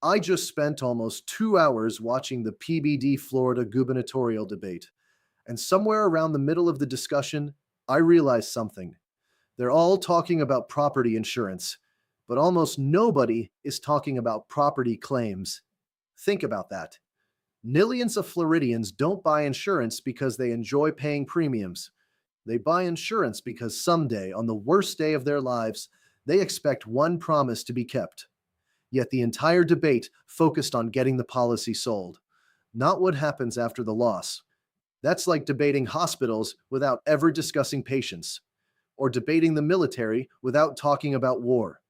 I just spent almost 2 hours watching the PBD Florida gubernatorial debate, and somewhere around the middle of the discussion, I realized something. They're all talking about property insurance, but almost nobody is talking about property claims. Think about that. Millions of Floridians don't buy insurance because they enjoy paying premiums. They buy insurance because someday, on the worst day of their lives, they expect one promise to be kept. Yet the entire debate focused on getting the policy sold, not what happens after the loss. That's like debating hospitals without ever discussing patients, or debating the military without talking about war.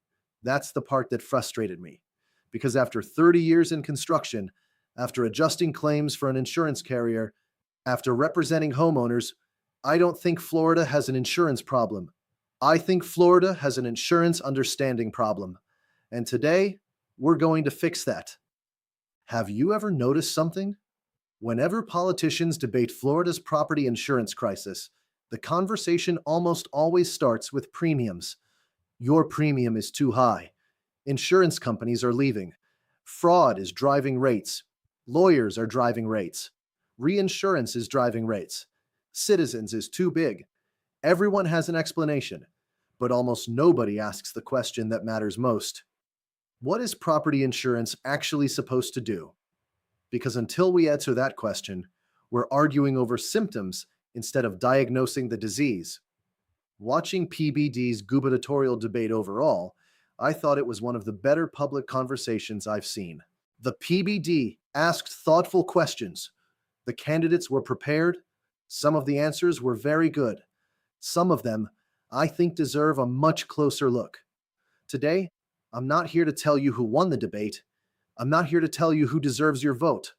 That's the part that frustrated me. Because after 30 years in construction, after adjusting claims for an insurance carrier, after representing homeowners, I don't think Florida has an insurance problem. I think Florida has an insurance understanding problem. And today, we're going to fix that. Have you ever noticed something? Whenever politicians debate Florida's property insurance crisis, the conversation almost always starts with premiums. Your premium is too high. Insurance companies are leaving. Fraud is driving rates. Lawyers are driving rates. Reinsurance is driving rates. Citizens is too big. Everyone has an explanation, but almost nobody asks the question that matters most. What is property insurance actually supposed to do? Because until we answer that question, we're arguing over symptoms instead of diagnosing the disease. Watching PBD's gubernatorial debate overall, I thought it was one of the better public conversations I've seen. The PBD asked thoughtful questions. The candidates were prepared. Some of the answers were very good. Some of them, I think, deserve a much closer look. Today, I'm not here to tell you who won the debate. I'm not here to tell you who deserves your vote.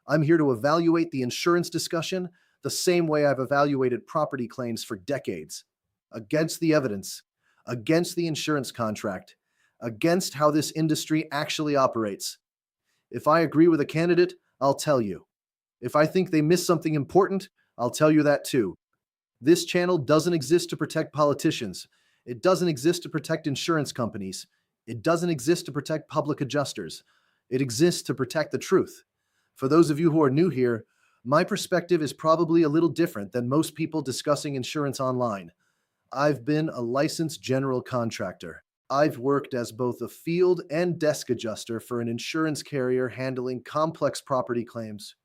I'm here to evaluate the insurance discussion the same way I've evaluated property claims for decades. Against the evidence, against the insurance contract, against how this industry actually operates. If I agree with a candidate, I'll tell you. If I think they missed something important, I'll tell you that too. This channel doesn't exist to protect politicians. It doesn't exist to protect insurance companies. It doesn't exist to protect public adjusters. It exists to protect the truth. For those of you who are new here, my perspective is probably a little different than most people discussing insurance online. I've been a licensed general contractor. I've worked as both a field and desk adjuster for an insurance carrier handling complex property claims.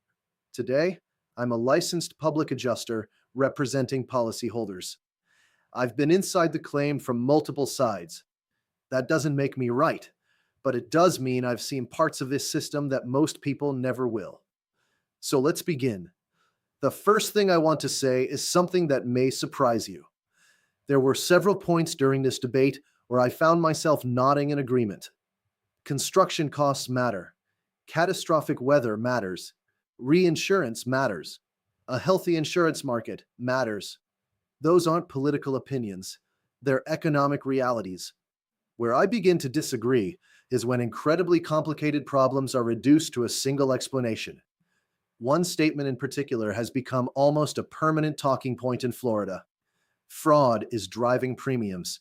Today, I'm a licensed public adjuster representing policyholders. I've been inside the claim from multiple sides. That doesn't make me right, but it does mean I've seen parts of this system that most people never will. So let's begin. The first thing I want to say is something that may surprise you. There were several points during this debate where I found myself nodding in agreement. Construction costs matter. Catastrophic weather matters. Reinsurance matters. A healthy insurance market matters. Those aren't political opinions. They're economic realities. Where I begin to disagree is when incredibly complicated problems are reduced to a single explanation. One statement in particular has become almost a permanent talking point in Florida. Fraud is driving premiums.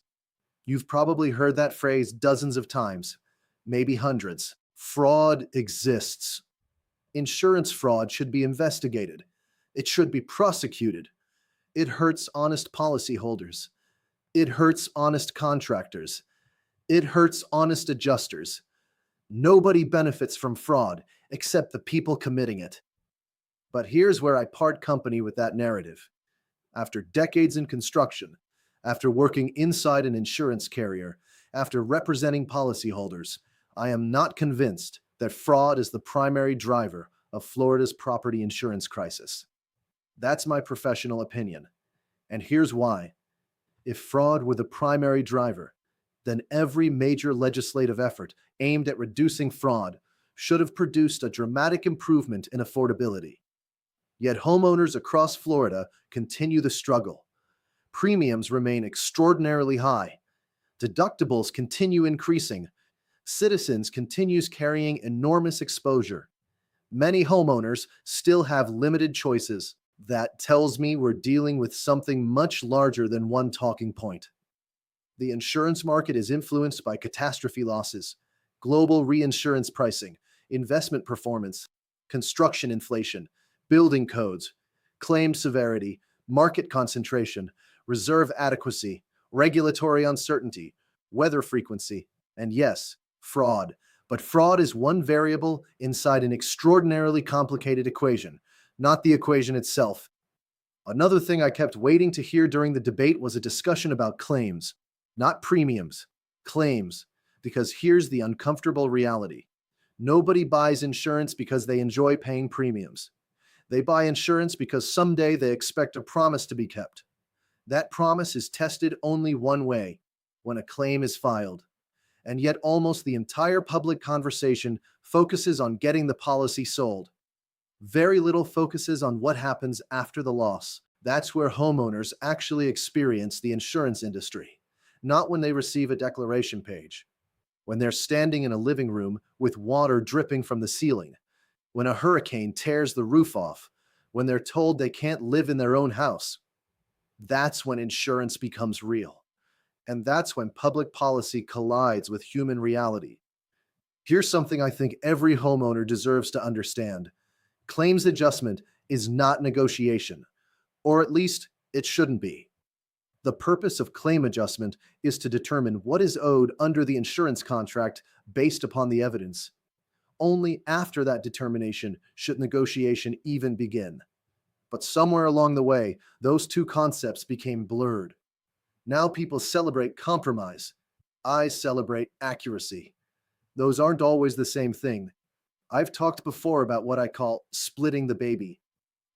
You've probably heard that phrase dozens of times, maybe hundreds. Fraud exists. Insurance fraud should be investigated. It should be prosecuted. It hurts honest policyholders. It hurts honest contractors. It hurts honest adjusters. Nobody benefits from fraud except the people committing it. But here's where I part company with that narrative. After decades in construction, after working inside an insurance carrier, after representing policyholders, I am not convinced that fraud is the primary driver of Florida's property insurance crisis. That's my professional opinion. And here's why. If fraud were the primary driver, then every major legislative effort aimed at reducing fraud should have produced a dramatic improvement in affordability. Yet homeowners across Florida continue the struggle. Premiums remain extraordinarily high. Deductibles continue increasing. Citizens continues carrying enormous exposure. Many homeowners still have limited choices. That tells me we're dealing with something much larger than one talking point. The insurance market is influenced by catastrophe losses, global reinsurance pricing, investment performance, construction inflation, building codes, claim severity, market concentration, reserve adequacy, regulatory uncertainty, weather frequency, and yes, fraud. But fraud is one variable inside an extraordinarily complicated equation, not the equation itself. Another thing I kept waiting to hear during the debate was a discussion about claims, not premiums, claims. Because here's the uncomfortable reality. Nobody buys insurance because they enjoy paying premiums. They buy insurance because someday they expect a promise to be kept. That promise is tested only one way, when a claim is filed. And yet almost the entire public conversation focuses on getting the policy sold. Very little focuses on what happens after the loss. That's where homeowners actually experience the insurance industry, not when they receive a declaration page, when they're standing in a living room with water dripping from the ceiling, when a hurricane tears the roof off, when they're told they can't live in their own house. That's when insurance becomes real. And that's when public policy collides with human reality. Here's something I think every homeowner deserves to understand. Claims adjustment is not negotiation, or at least it shouldn't be. The purpose of claim adjustment is to determine what is owed under the insurance contract based upon the evidence. Only after that determination should negotiation even begin. But somewhere along the way, those two concepts became blurred. Now people celebrate compromise. I celebrate accuracy. Those aren't always the same thing. I've talked before about what I call splitting the baby.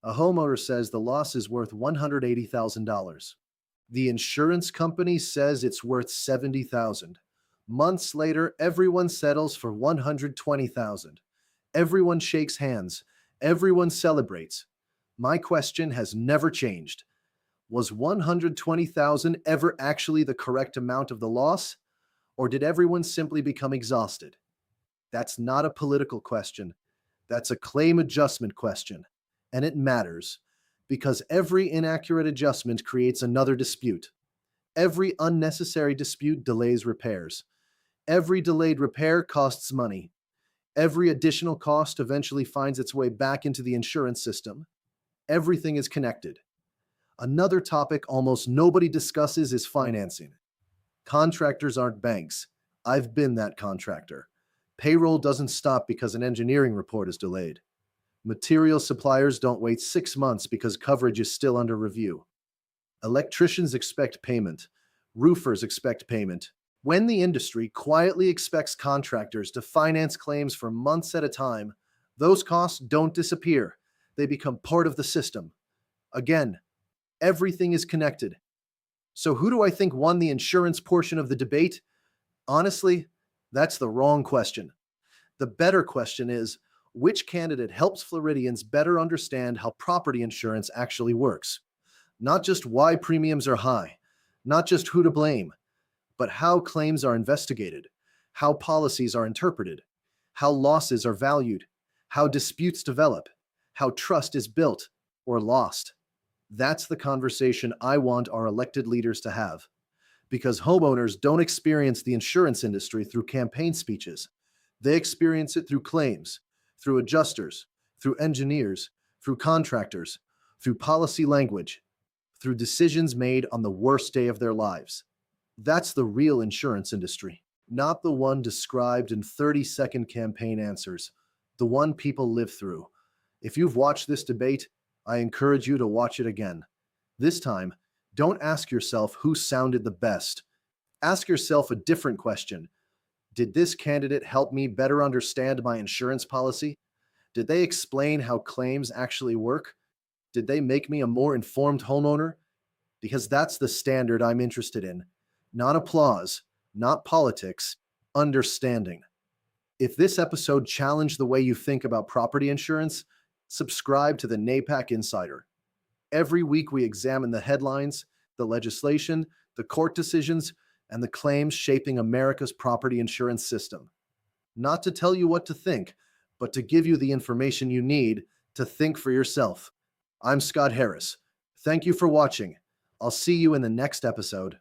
A homeowner says the loss is worth $180,000. The insurance company says it's worth $70,000. Months later, everyone settles for $120,000. Everyone shakes hands. Everyone celebrates. My question has never changed. Was $120,000 ever actually the correct amount of the loss? Or did everyone simply become exhausted? That's not a political question. That's a claim adjustment question. And it matters, because every inaccurate adjustment creates another dispute. Every unnecessary dispute delays repairs. Every delayed repair costs money. Every additional cost eventually finds its way back into the insurance system. Everything is connected. Another topic almost nobody discusses is financing. Contractors aren't banks. I've been that contractor. Payroll doesn't stop because an engineering report is delayed. Material suppliers don't wait 6 months because coverage is still under review. Electricians expect payment. Roofers expect payment. When the industry quietly expects contractors to finance claims for months at a time, those costs don't disappear. They become part of the system. Again, everything is connected. So who do I think won the insurance portion of the debate? Honestly, that's the wrong question. The better question is, which candidate helps Floridians better understand how property insurance actually works? Not just why premiums are high, not just who to blame, but how claims are investigated, how policies are interpreted, how losses are valued, how disputes develop, how trust is built or lost. That's the conversation I want our elected leaders to have. Because homeowners don't experience the insurance industry through campaign speeches. They experience it through claims, through adjusters, through engineers, through contractors, through policy language, through decisions made on the worst day of their lives. That's the real insurance industry, not the one described in 30-second campaign answers, the one people live through. If you've watched this debate, I encourage you to watch it again. This time, don't ask yourself who sounded the best. Ask yourself a different question. Did this candidate help me better understand my insurance policy? Did they explain how claims actually work? Did they make me a more informed homeowner? Because that's the standard I'm interested in. Not applause, not politics, understanding. If this episode challenged the way you think about property insurance, subscribe to the NAPAC Insider. Every week we examine the headlines, the legislation, the court decisions, and the claims shaping America's property insurance system. Not to tell you what to think, but to give you the information you need to think for yourself. I'm Scott Harris. Thank you for watching. I'll see you in the next episode.